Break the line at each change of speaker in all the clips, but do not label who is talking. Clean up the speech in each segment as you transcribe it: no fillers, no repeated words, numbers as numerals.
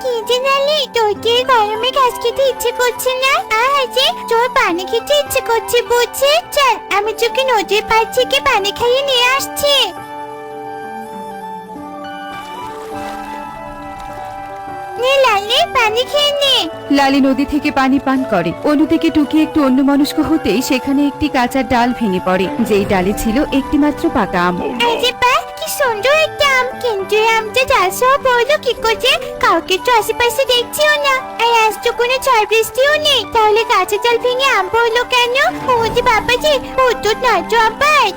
কি যে নালি, তোর কি গরমে ঘাস খেতে ইচ্ছে করছে না? আজ তোর পানি খেতে ইচ্ছে করছে বুঝছে। চল আমি তোকে নদীর পাড় থেকে পানি খাইয়ে নিয়ে আসছি। নে লালি, পানি খেয়ে নে।
লালি নদী থেকে পানি পান করে। অন্যদিকে টুকি একটু অন্যমনস্ক হতেই সেখানে একটি কাঁচা ডাল ভেঙে পড়ে, যেই ডালে ছিল একটি মাত্র পাকা আম।
আরে বাহ, কি সুন্দর একটা আম! কিন্তু এই আমটা ডাল সহ পড়লো কি করে? কাউকে তো আশেপাশে দেখছিও না, আর আজ তো কোনো ঝড় বৃষ্টিও নেই, তাহলে কাঁচা ডাল ভেঙে আম পড়লো কেন? ওরে বাবা যে, ভূত না তো আবার?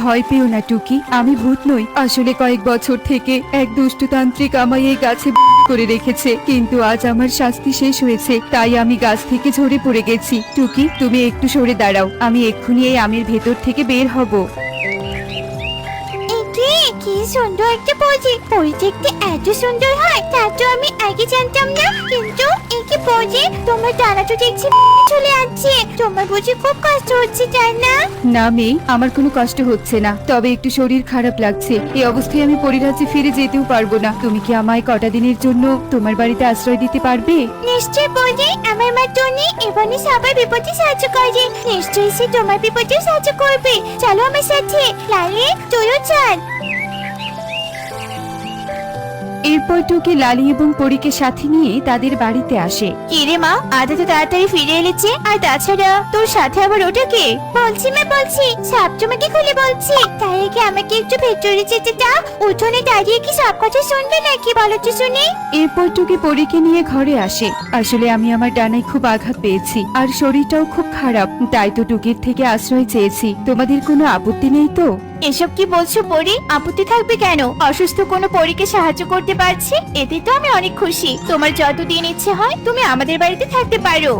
ভয় পেও না টুকি, আমি ভূত নই। আসলে কয়েক বছর থেকে এক দুষ্টতান্ত্রিক আমায় এই গাছে করে রেখেছে, কিন্তু আজ আমার শাস্তি শেষ হয়েছে, তাই আমি গাছ থেকে ঝরে পড়ে গেছি। টুকি, তুমি একটু সরে দাঁড়াও, আমি এক্ষুনি এই আমের ভেতর থেকে বের হব।
কি সুন্দর একটা পরি! পরি দেখতে এত সুন্দর হয় তা তো আমি আগে জানতাম না। কিন্তু এই কি পরি, তোমার ডানা তো দেখছি চলে আসছে। তোমার বুঝি খুব কষ্ট হচ্ছে, তাই না?
না মেয়ে, আমার কোনো কষ্ট হচ্ছে না, তবে একটু শরীর খারাপ লাগছে। এই অবস্থায় আমি পরিরাজ্যে ফিরে যেতেও পারবো না। তুমি কি আমায় কটা দিনের জন্য তোমার বাড়িতে আশ্রয় দিতে পারবে?
নিশ্চয় পরি, আমার মা টনি এবারে সবাই বিপদে সাহায্য করে। নিশ্চয়ই সে তোমার বিপদেও সাহায্য করবে। চলো আমার সাথে। লালি, তুইও চল।
এরপর টুকি লালি এবং পরীকে সাথে নিয়ে তাদের বাড়িতে আসে।
কি রে মা, আজ এত তাড়াতাড়ি ফিরে এলেছে? আর তাছাড়া তোর সাথে আবার ওটা কে? বলছি মা বলছি, সব তোমাকে খুলে বলছি। তাই আগে আমাকে একটু ভেতরে যেতে দাও। উঠোনে দাঁড়িয়ে কি সব কথা শুনবে নাকি বলো তো শুনি?
এরপর টুকি পরীকে নিয়ে ঘরে আসে। আসলে আমি আমার ডানায় খুব আঘাত পেয়েছি আর শরীরটাও খুব খারাপ, তাই তো টুকির থেকে আশ্রয় চেয়েছি। তোমাদের কোনো আপত্তি নেই তো?
এসব কি বলছো পরি? আপত্তি থাকবে কেন? অসুস্থ কোনো পরীকে সাহায্য করতে পারছি, এতে তো আমি অনেক খুশি। তোমার যতদিন ইচ্ছে হয় তুমি আমাদের বাড়িতে থাকতে পারো।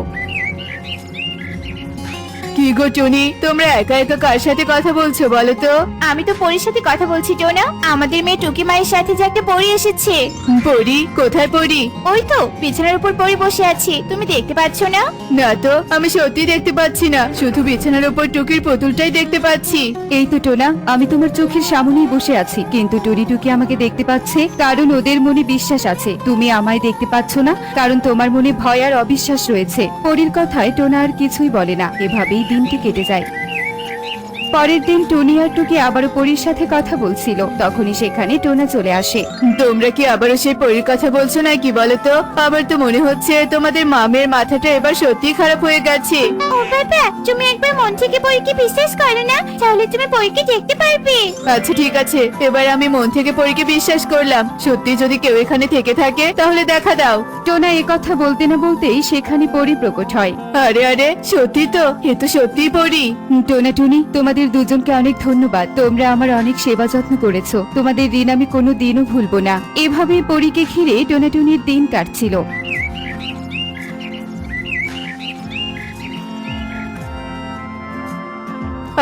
কি গো টনি, তোমরা একা একা কার সাথে কথা বলছো বলো তো?
আমি তো পরীর সাথে কথা বলছি টোনা। আমাদের মেয়ে টুকি মায়ের সাথে যে একটা পরী এসেছে।
পরি? কোথায় পরি?
ওই তো বিছানার উপর পরী বসে আছে, তুমি দেখতে পাচ্ছ না?
না তো, আমি সত্যি দেখতে পাচ্ছি না, শুধু বিছানার উপর টুকির পুতুলটাই দেখতে পাচ্ছি। এই তো টোনা, আমি তোমার চোখের সামনেই বসে আছি, কিন্তু টুনি টুকি আমাকে দেখতে পাচ্ছে, কারণ ওদের মনে বিশ্বাস আছে। তুমি আমায় দেখতে পাচ্ছ না, কারণ তোমার মনে ভয় আর অবিশ্বাস রয়েছে। পরির কথায় টোনা আর কিছুই বলে না। এভাবেই দিনটি কেটে যায়। পরের দিন টনি আর টুকি আবারও পরীর সাথে কথা বলছিল, তখনই সেখানে টোনা চলে আসে। তোমরা কি আবারও সেই পরীর কথা বলছো নাকি বলো তো? আবার তো মনে হচ্ছে তোমাদের মামের মাথাটা এবার সত্যি খারাপ হয়ে গেছে।
ও বাবা, তুমি একবার মন থেকে পরীকে বিশ্বাস করো না, তাহলে তুমি পরীকে দেখতে পারবে।
আচ্ছা ঠিক আছে, এবার আমি মন থেকে পরীকে বিশ্বাস করলাম। সত্যি যদি কেউ এখানে থেকে থাকে তাহলে দেখা দাও। টোনা এ কথা বলতে না বলতেই সেখানে পরী প্রকট হয়। আরে আরে, সত্যি তো, এ তো সত্যিই পরী। টোনা টুনি, তোমাদের দুজনকে অনেক ধন্যবাদ। তোমরা আমার অনেক সেবা যত্ন করেছো, তোমাদের ঋণ আমি কোনো দিনও ভুলবো না। এভাবে পরীকে ঘিরে টোনা টুনির দিন কাটছিল।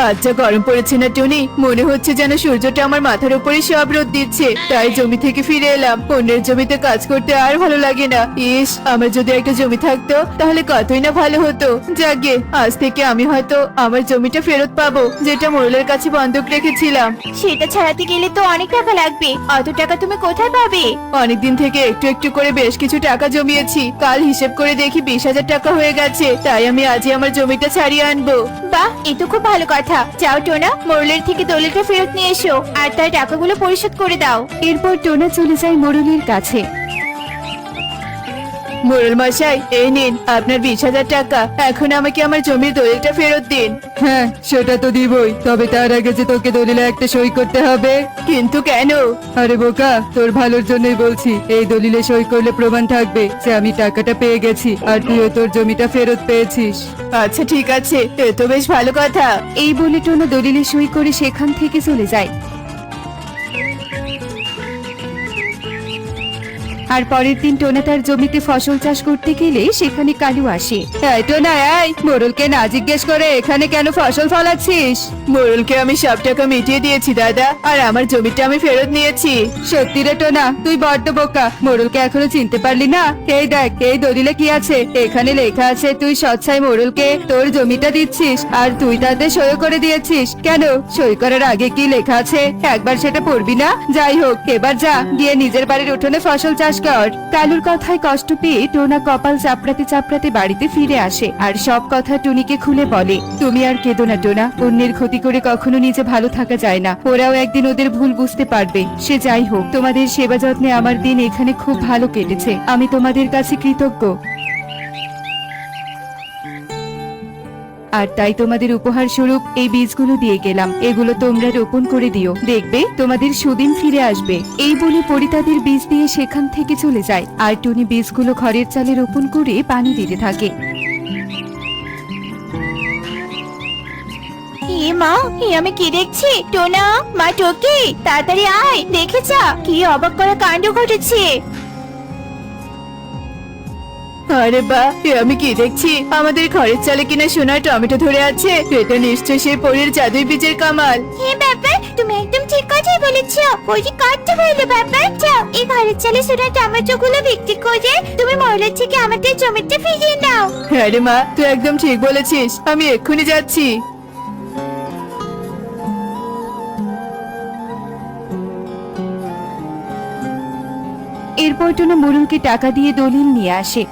আচ্ছা গরম পড়েছে না টনি? মনে হচ্ছে যেন সূর্যটা আমার মাথার উপরে সব রোদ দিচ্ছে। তাই জমি থেকে ফিরে এলাম। অন্যের জমিতে কাজ করতে আর ভালো লাগে না। ইস, আমার যদি একটা জমি থাকতো তাহলে কতই না ভালো হতো। যাগে, আজ থেকে আমি হয়তো আমার জমিটা ফেরত পাবো, যেটা মোড়লের কাছে বন্ধক রেখেছিলাম।
সেটা ছাড়াতে গেলে তো অনেক টাকা লাগবে। অত টাকা তুমি কোথায় পাবে?
অনেকদিন থেকে একটু একটু করে বেশ কিছু টাকা জমিয়েছি। কাল হিসেব করে দেখি 20,000 টাকা হয়ে গেছে। তাই আমি আজই আমার জমিটা ছাড়িয়ে আনবো।
বাহ, এ তো খুব ভালো কথা। যাও টোনা, মোড়লের থেকে দলিলটা ফেরত নিয়ে এসো আর তার টাকাগুলো পরিশোধ করে দাও।
এরপর টোনা চলে যায় মোড়লের কাছে। মোড়ল মশাই, এই নিন আপনার 20,000 টাকা। এখন আমাকে আমার জমির দলিলটা ফেরত দিন। হ্যাঁ, সেটা তো দিবই, তবে তার আগে যে তোকে দলিলে একটা সই করতে হবে। কিন্তু কেন? আরে বোকা, তোর ভালোর জন্যই বলছি। এই দলিলে সই করলে প্রমাণ থাকবে যে আমি টাকাটা পেয়ে গেছি আর তুইও তোর জমিটা ফেরত পেয়েছিস। আচ্ছা ঠিক আছে, এ তো বেশ ভালো কথা। এই বলে টোনা দলিলে সই করে সেখান থেকে চলে যায়। আর পরের দিন টোনা তার জমিতে ফসল চাষ করতে গেলে সেখানে কালু আসে। এই টোনা, এই মোড়লকে না জিজ্ঞেস করে এখানে কেন ফসল ফলাচ্ছিস?
মোড়লকে আমি সব টাকা মিটিয়ে দিয়েছি দাদা, আর আমার জমিটা আমি ফেরত নিয়েছি।
সত্যি রে টোনা, তুই বড্ড বোকা। মোড়লকে এখনো চিনতে পারলি না? এই দেখ, এই দলিলে কি আছে? এখানে লেখা আছে তুই সচ্ছাই মোড়লকে তোর জমিটা দিচ্ছিস, আর তুই তাতে সই করে দিয়েছিস। কেন, সই করার আগে কি লেখা আছে একবার সেটা পড়বি না? যাই হোক, এবার যা গিয়ে নিজের বাড়ির উঠোনে ফসল চাষ কর। কালুর কথায় কষ্ট পেয়ে টোনা কপাল চাপড়াতে চাপড়াতে বাড়িতে ফিরে আসে আর সব কথা টুনিকে খুলে বলে। তুমি আর কেঁদো না টোনা, অন্যের ক্ষতি করে কখনো নিজে ভালো থাকা যায় না। ওরাও একদিন ওদের ভুল বুঝতে পারবে। সে যাই হোক, তোমাদের সেবা যত্নে আমার দিন এখানে খুব ভালো কেটেছে। আমি তোমাদের কাছে কৃতজ্ঞ। আর তাই তোমাদের উপহার স্বরূপ এই বীজগুলো দিয়ে গেলাম। এগুলো তোমরা রোপণ করে দিও, দেখবে তোমাদের সুদিন ফিরে আসবে। এই বলে পরি তাদের বীজ দিয়ে সেখান থেকে চলে যায়। আর টুনি বীজগুলো ঘরের চালে রোপণ করে পানি দিতে থাকে।
এ মা, এ আমি কি দেখছি? টোনা, মা টুকি, তাড়াতাড়ি আয়, দেখে যা কি অবাক করা কাণ্ড ঘটেছে।
আরে বাহ, এ আমি কি দেখছি? আমাদের ঘরের চালে কিনা সোনার টমেটো ধরে আছে। এটা নিশ্চয় সেই পরীর জাদুই বীজের কামাল।
হে বাবা, তুমি একদম ঠিক কথাই বলেছো। ওই যে কাটতে হইলো বাবা। যাও, এই ঘরের চালে সোনার টমেটো গুলো বিক্রি করে তুমি মহিলার থেকে আমাদের জমিতে ফিরিয়ে নাও।
হ্যাঁ রে মা, তুই একদম ঠিক বলেছিস। আমি এক্ষুনি যাচ্ছি।
এরপর টোনা মোড়লকে টাকা দিয়ে দলিল নিয়ে আসে।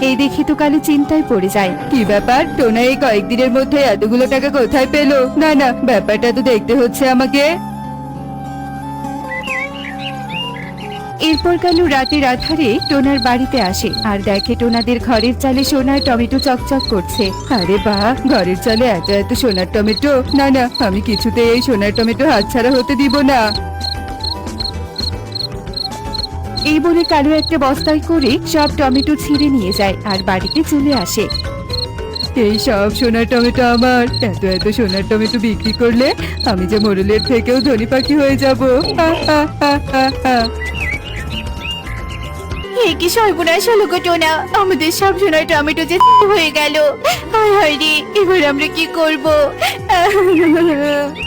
এই দেখি তো কালু চিন্তায় পড়ে যায়। কি ব্যাপার, টোনা এই কয়েকদিনের মধ্যে এতগুলো টাকা কোথায় পেলো? না না, ব্যাপারটা তো দেখতে হচ্ছে আমাকে। এরপর কালু রাতের আধারে টোনার বাড়িতে আসে আর দেখে টোনাদের ঘরের চালে সোনার টমেটো চকচক করছে। আরে বাহ, ঘরের চালে এত এত সোনার টমেটো! না না, আমি কিছুতে এই সোনার টমেটো হাতছাড়া হতে দিব না। এই বলে কালু একটা বস্তায় করে সব টমেটো ছিঁড়ে নিয়ে যায় আর বাড়িতে চলে আসে। এই সব সোনার টমেটো আমার। এত এত সোনার টমেটো বিক্রি করলে আমি যে মোড়লের থেকেও ধনী পাখি হয়ে যাবো।
হে কি সর্বনাশ হলো গো টোনা, আমাদের সব সোনার টমেটো যে হয়ে গেল। হায় হায় রে, এবার আমরা কি করব?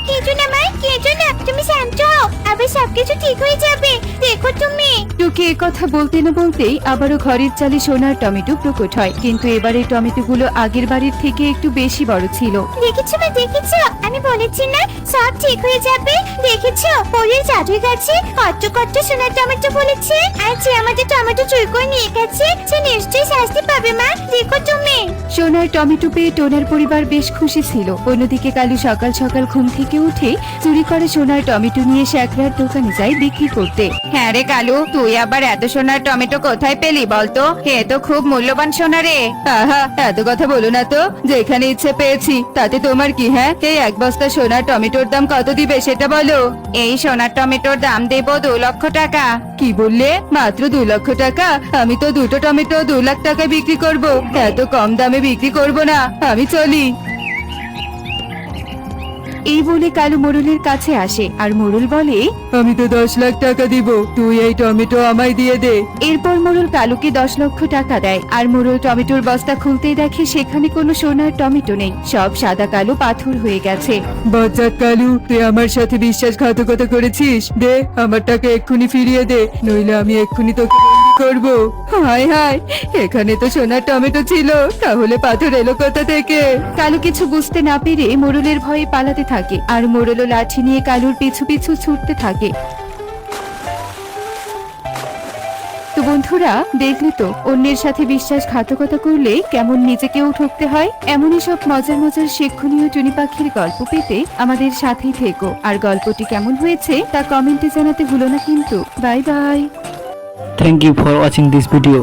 কেঁদো না মা, কেঁদো না, তুমি শান্ত হও, আবার সবকিছু ঠিক হয়ে যাবে। দেখো তুমি।
টুকি এ কথা বলতে না বলতেই আবারও ঘরের চালে সোনার টমেটো প্রকট হয়, কিন্তু এবারে টমেটোগুলো আগের বাড়ির থেকে একটু বেশি বড় ছিল।
দেখেছো মা, দেখেছো? আমি বলেছি না সব ঠিক হয়ে যাবে। দেখেছো, পরীর জাদুই গাছে কত কত সোনার টমেটো বলেছে। আর যে আমাদের টমেটো চুরি করে নিয়ে গেছে সে নিশ্চয়ই শাস্তি পাবে মা, দেখো তুমি।
সোনার টমেটো পেয়ে টোনার পরিবার বেশ খুশি ছিল। অন্যদিকে কালু সকাল সকাল ঘুম থেকে উঠে চুরি করে সোনার টমেটো নিয়ে শ্যাকরার দোকানে যায় বিক্রি করতে। হ্যাঁ রে কালু, তুই আবার এত সোনার টমেটো কোথায় পেলি বলতো? এ তো খুব মূল্যবান সোনা রে। আহা, এত কথা বলো না তো। যেখানে ইচ্ছে পেয়েছি, তাতে তোমার কি? হ্যাঁ, এই এক বস্তা সোনার টমেটোর দাম কত দিবে সেটা বলো। এই সোনার টমেটোর দাম দেব 2 লক্ষ টাকা। কি বললে? মাত্র 2 লক্ষ টাকা? আমি তো দুটো টমেটো 2 লাখ টাকায় বিক্রি করব। এত কম দামে বিক্রি করব না, আমি চলি। এই বলে কালু মোড়লের কাছে আসে আর মোড়ল বলে, আমি তো 10 লাখ টাকা দিব, তুই এই টমেটো আমায় দিয়ে দে। এরপর মোড়ল কালুকে 10 লক্ষ টাকা দেয় আর মোড়ল টমেটোর বস্তা খুলতেই দেখে সেখানে কোনো সোনার টমেটো নেই, সব সাদা কালো পাথর হয়ে গেছে। বজ্জাত কালু, তুই আমার সাথে বিশ্বাসঘাতকতা করেছিস। দে আমার টাকা এক্ষুনি ফিরিয়ে দে, নইলে আমি এক্ষুনি তোকে বন্দি করব। হায় হায়, এখানে তো সোনার টমেটো ছিল, তাহলে পাথর এলো কোথা থেকে? কালু কিছু বুঝতে না পেরে মোড়লের ভয়ে পালাতে থাকে আর মোড়লও লাঠি নিয়ে কালুর পিছু পিছু ছুটতে থাকে। তো বন্ধুরা, দেখলে তো অন্যের সাথে বিশ্বাসঘাতকতা করলে কেমন নিজেকেও ঠকতে হয়। এমনই সব মজার মজার শিক্ষণীয় টুনি পাখির গল্প পেতে আমাদের সাথেই থেকো। আর গল্পটি কেমন হয়েছে তা কমেন্টে জানাতে ভুলো না কিন্তু। Bye bye.
Thank you for watching this video.